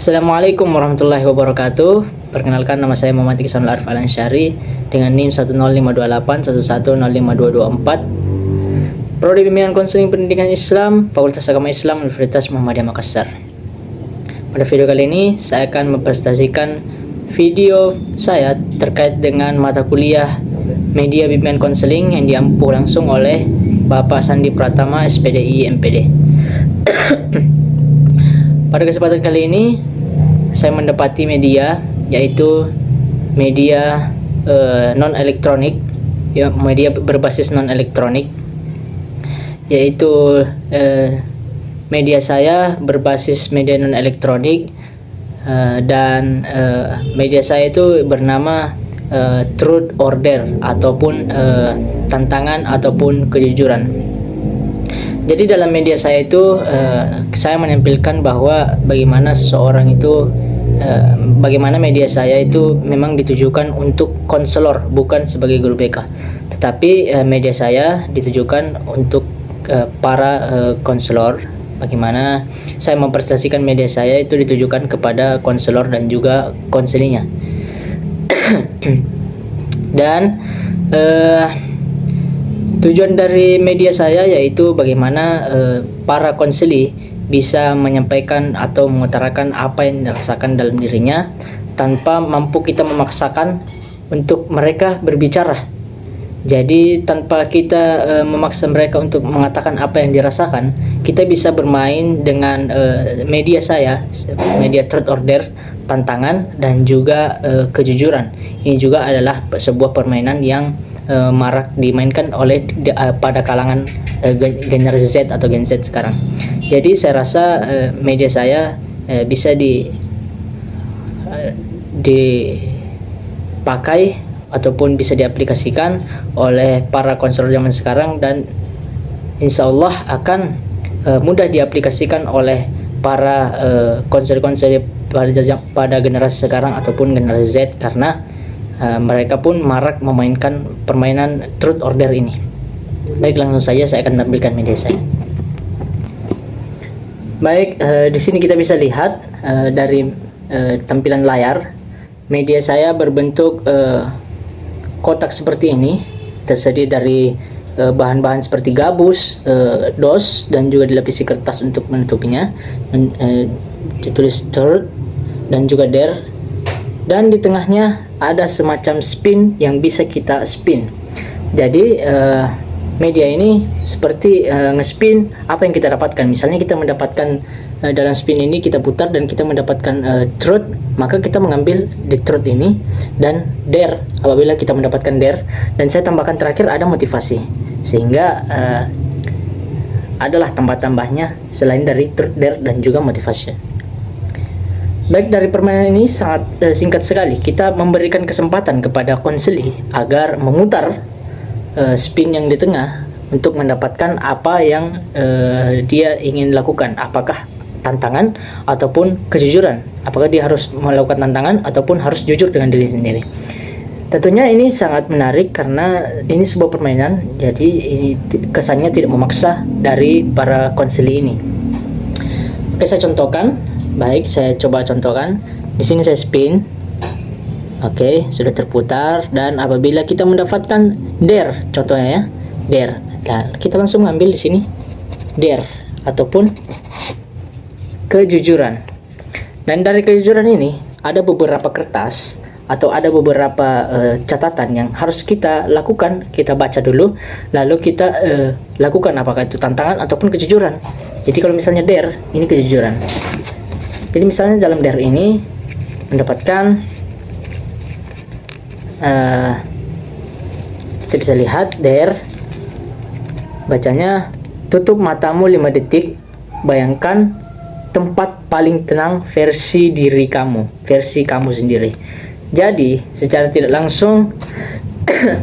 Assalamualaikum warahmatullahi wabarakatuh. Perkenalkan, nama saya Muhammad Iksanul Arif Al-Ansyari dengan NIM 10528 Prodi Bimbingan Konseling Pendidikan Islam, Fakultas Agama Islam, Universitas Muhammadiyah Makassar. Pada video kali ini saya akan mempresentasikan video saya terkait dengan mata kuliah Media Bimbingan Konseling yang diampu langsung oleh Bapak Sandi Pratama, SPDI MPD. Pada kesempatan kali ini saya mendapati media, yaitu media non elektronik, ya, media berbasis non elektronik, yaitu media saya berbasis media non elektronik, dan media saya itu bernama Truth Order ataupun tantangan ataupun kejujuran. Jadi dalam media saya itu saya menampilkan bahwa bagaimana seseorang itu bagaimana media saya itu memang ditujukan untuk konselor, bukan sebagai guru BK. Tetapi media saya ditujukan untuk para konselor. Bagaimana saya mempresentasikan media saya itu ditujukan kepada konselor dan juga konselinya. Dan tujuan dari media saya yaitu bagaimana para konseli bisa menyampaikan atau mengutarakan apa yang dirasakan dalam dirinya tanpa mampu kita memaksakan untuk mereka berbicara. Jadi tanpa kita memaksa mereka untuk mengatakan apa yang dirasakan, kita bisa bermain dengan media saya, media Truth Order, tantangan dan juga kejujuran. Ini juga adalah sebuah permainan yang marak dimainkan oleh pada kalangan generasi Z atau Gen Z sekarang. Jadi saya rasa media saya bisa dipakai ataupun bisa diaplikasikan oleh para konselor zaman sekarang, dan insya Allah akan mudah diaplikasikan oleh para konselor-konselor pada generasi sekarang ataupun generasi Z, karena mereka pun marak memainkan permainan Truth Order ini. Baik, langsung saja saya akan tampilkan media saya. Baik, di sini kita bisa lihat dari tampilan layar, media saya berbentuk kotak seperti ini, tersedia dari bahan-bahan seperti gabus, dos, dan juga dilapisi kertas untuk menutupinya. Ditulis Truth dan juga Dare, dan di tengahnya ada semacam spin yang bisa kita spin. Jadi media ini seperti ngespin apa yang kita dapatkan. Misalnya kita mendapatkan dalam spin ini kita putar dan kita mendapatkan truth, maka kita mengambil di truth ini, dan dare apabila kita mendapatkan dare, dan saya tambahkan terakhir ada motivasi, sehingga adalah tambah-tambahnya selain dari truth, dare, dan juga motivasi. Baik, dari permainan ini sangat singkat sekali. Kita memberikan kesempatan kepada konseli agar memutar spin yang di tengah untuk mendapatkan apa yang dia ingin lakukan. Apakah tantangan ataupun kejujuran? Apakah dia harus melakukan tantangan ataupun harus jujur dengan diri sendiri? Tentunya ini sangat menarik karena ini sebuah permainan. Jadi ini kesannya tidak memaksa dari para konseli ini. Oke, saya contohkan. Baik, saya coba contohkan. Di sini saya spin. Oke, sudah terputar, dan apabila kita mendapatkan dare, contohnya ya, dare. Nah, kita langsung ambil di sini dare ataupun kejujuran. Dan dari kejujuran ini ada beberapa kertas atau ada beberapa catatan yang harus kita lakukan. Kita baca dulu, lalu kita lakukan apakah itu tantangan ataupun kejujuran. Jadi kalau misalnya dare, ini kejujuran. Jadi misalnya dalam dare ini mendapatkan kita bisa lihat dare, bacanya tutup matamu 5 detik, bayangkan tempat paling tenang versi diri kamu, versi kamu sendiri. Jadi secara tidak langsung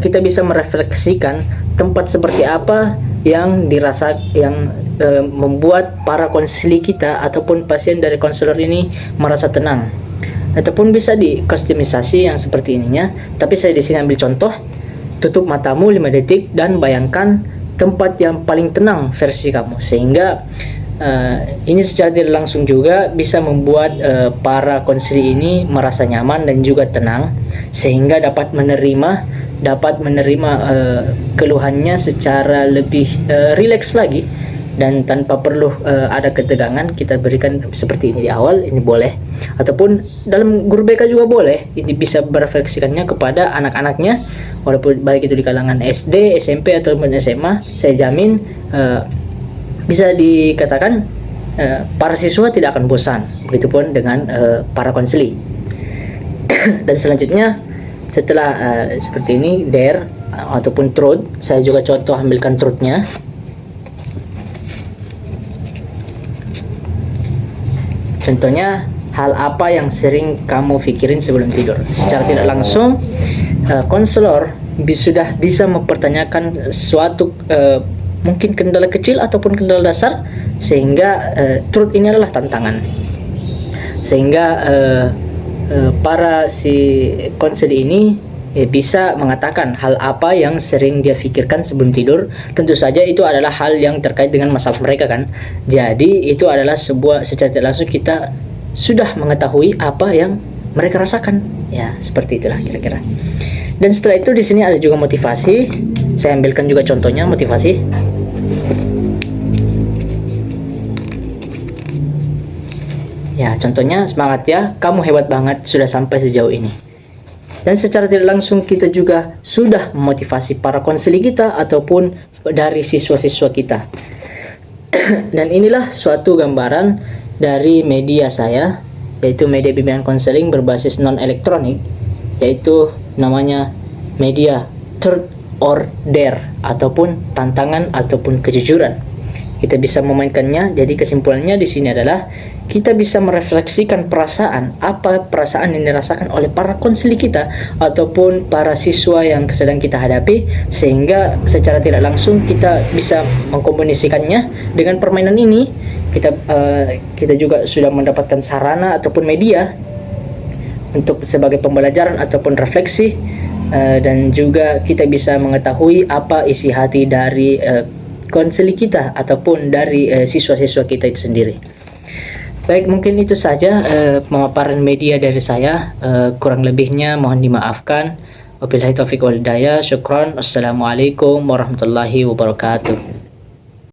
kita bisa merefleksikan tempat seperti apa yang membuat para konseli kita ataupun pasien dari konselor ini merasa tenang, ataupun bisa dikustomisasi yang seperti ininya. Tapi saya di sini ambil contoh, tutup matamu 5 detik dan bayangkan tempat yang paling tenang versi kamu, sehingga ini secara tidak langsung juga bisa membuat para konseli ini merasa nyaman dan juga tenang, sehingga dapat menerima keluhannya secara lebih rileks lagi, dan tanpa perlu ada ketegangan. Kita berikan seperti ini di awal, ini boleh, ataupun dalam guru BK juga boleh. Ini bisa merefleksikannya kepada anak-anaknya, walaupun baik itu di kalangan SD, SMP ataupun SMA. Saya jamin bisa dikatakan para siswa tidak akan bosan. Begitupun dengan para konseli. Dan selanjutnya, setelah seperti ini, dare ataupun truth, saya juga contoh ambilkan truthnya. Contohnya, hal apa yang sering kamu pikirin sebelum tidur? Secara tidak langsung, konselor sudah bisa mempertanyakan suatu mungkin kendala kecil ataupun kendala dasar, sehingga truth ini adalah tantangan. Sehingga para si konseli ini bisa mengatakan hal apa yang sering dia pikirkan sebelum tidur. Tentu saja itu adalah hal yang terkait dengan masalah mereka kan. Jadi itu adalah secara tidak langsung kita sudah mengetahui apa yang mereka rasakan. Ya, seperti itulah kira-kira. Dan setelah itu di sini ada juga motivasi. Saya ambilkan juga contohnya motivasi. Ya, contohnya, semangat ya, kamu hebat banget sudah sampai sejauh ini. Dan secara tidak langsung kita juga sudah memotivasi para konseli kita ataupun dari siswa-siswa kita. Dan inilah suatu gambaran dari media saya, yaitu media bimbingan konseling berbasis non-elektronik, yaitu namanya media Truth or Dare, ataupun tantangan ataupun kejujuran. Kita bisa memainkannya. Jadi kesimpulannya di sini adalah kita bisa merefleksikan apa perasaan yang dirasakan oleh para konseli kita ataupun para siswa yang sedang kita hadapi, sehingga secara tidak langsung kita bisa mengkomunikasikannya dengan permainan ini. Kita juga sudah mendapatkan sarana ataupun media untuk sebagai pembelajaran ataupun refleksi, dan juga kita bisa mengetahui apa isi hati dari konseli kita ataupun dari siswa-siswa kita itu sendiri. Baik, mungkin itu saja pemaparan media dari saya. Kurang lebihnya mohon dimaafkan. Wabillahi taufiq wal hidayah. Syukran. Wassalamualaikum warahmatullahi wabarakatuh.